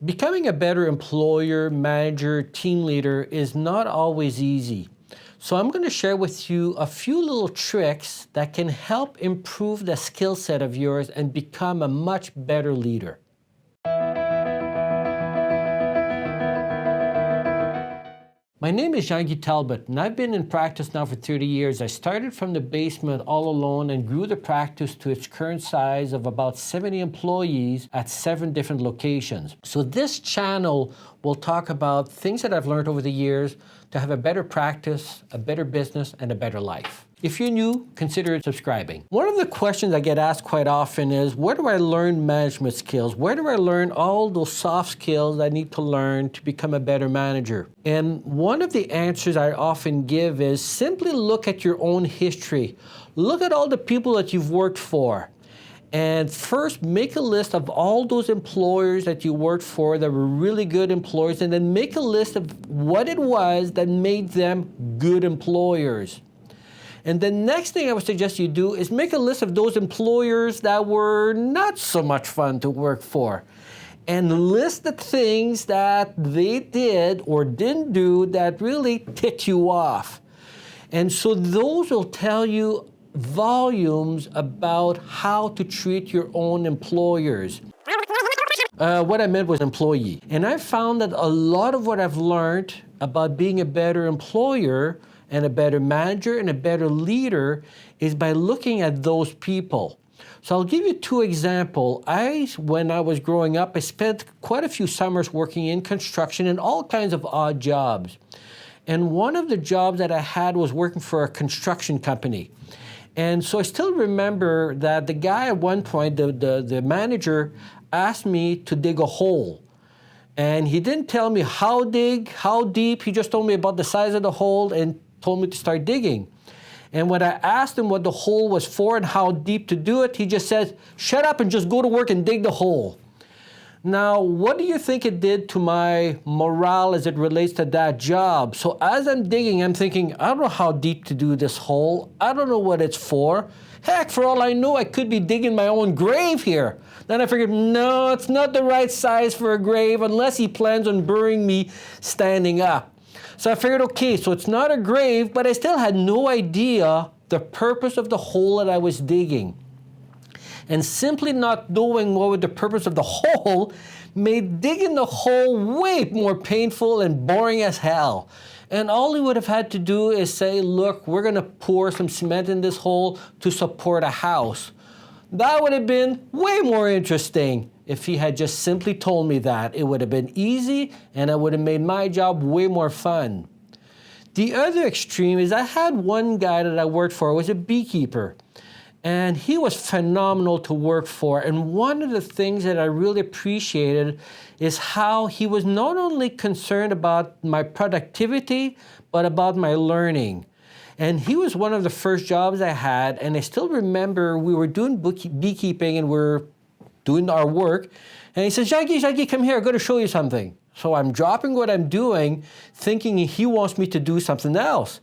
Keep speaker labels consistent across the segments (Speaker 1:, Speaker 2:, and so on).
Speaker 1: Becoming a better employer, manager, team leader is not always easy. So I'm going to share with you a few little tricks that can help improve the skill set of yours and become a much better leader. My name is Talbot, and I've been in practice now for 30 years. I started from the basement all alone and grew the practice to its current size of about 70 employees at 7 different locations. So this channel will talk about things that I've learned over the years to have a better practice, a better business, and a better life. If you're new, consider subscribing. One of the questions I get asked quite often is, where do I learn management skills? Where do I learn all those soft skills I need to learn to become a better manager? And one of the answers I often give is simply look at your own history. Look at all the people that you've worked for. And first, make a list of all those employers that you worked for that were really good employers, and then make a list of what it was that made them good employers. And the next thing I would suggest you do is make a list of those employers that were not so much fun to work for. And list the things that they did or didn't do that really ticked you off. And so those will tell you volumes about how to treat your own employers. What I meant was employee. And I found that a lot of what I've learned about being a better employer and a better manager and a better leader is by looking at those people. So I'll give you 2 examples. When I was growing up, I spent quite a few summers working in construction and all kinds of odd jobs. And one of the jobs that I had was working for a construction company. And so I still remember that the guy at one point, the manager, asked me to dig a hole. And he didn't tell me how deep, he just told me about the size of the hole and told me to start digging. And when I asked him what the hole was for and how deep to do it, he just said, shut up and just go to work and dig the hole. Now, what do you think it did to my morale as it relates to that job? So as I'm digging, I'm thinking, I don't know how deep to do this hole. I don't know what it's for. Heck, for all I know, I could be digging my own grave here. Then I figured, no, it's not the right size for a grave unless he plans on burying me standing up. So I figured, okay, so it's not a grave, but I still had no idea the purpose of the hole that I was digging. And simply not knowing what was the purpose of the hole made digging the hole way more painful and boring as hell. And all he would have had to do is say, look, we're going to pour some cement in this hole to support a house. That would have been way more interesting if he had just simply told me that. It would have been easy and it would have made my job way more fun. The other extreme is I had one guy that I worked for who was a beekeeper. And he was phenomenal to work for. And one of the things that I really appreciated is how he was not only concerned about my productivity, but about my learning. And he was one of the first jobs I had. And I still remember we were doing beekeeping and we're doing our work. And he says, Jackie, come here, I'm going to show you something. So I'm dropping what I'm doing, thinking he wants me to do something else.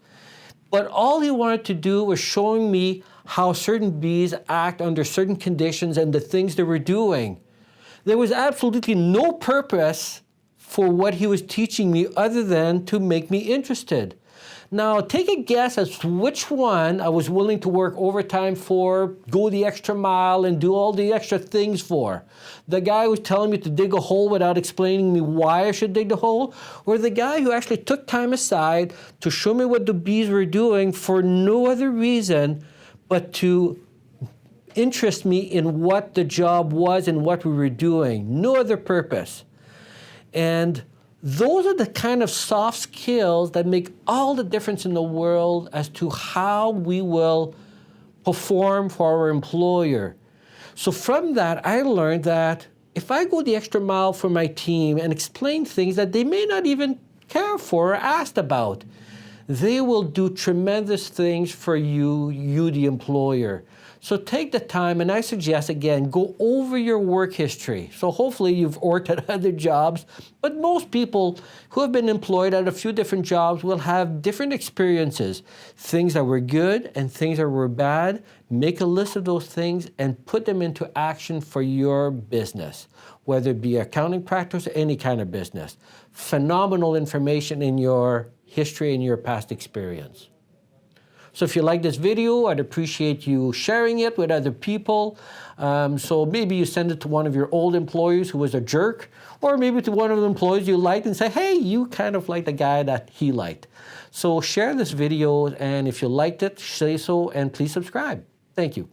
Speaker 1: But all he wanted to do was showing me how certain bees act under certain conditions and the things they were doing. There was absolutely no purpose for what he was teaching me other than to make me interested. Now, take a guess as to which one I was willing to work overtime for, go the extra mile, and do all the extra things for. The guy who was telling me to dig a hole without explaining me why I should dig the hole, or the guy who actually took time aside to show me what the bees were doing for no other reason but to interest me in what the job was and what we were doing. No other purpose. And those are the kind of soft skills that make all the difference in the world as to how we will perform for our employer. So from that, I learned that if I go the extra mile for my team and explain things that they may not even care for or asked about, they will do tremendous things for you, the employer. So take the time, and I suggest, again, go over your work history. So hopefully you've worked at other jobs, but most people who have been employed at a few different jobs will have different experiences. Things that were good and things that were bad. Make a list of those things and put them into action for your business, whether it be accounting practice or any kind of business. Phenomenal information in your history and your past experience. So if you like this video, I'd appreciate you sharing it with other people. So maybe you send it to one of your old employees who was a jerk, or maybe to one of the employees you liked and say, hey, you kind of like the guy that he liked. So share this video, and if you liked it, say so, and please subscribe. Thank you.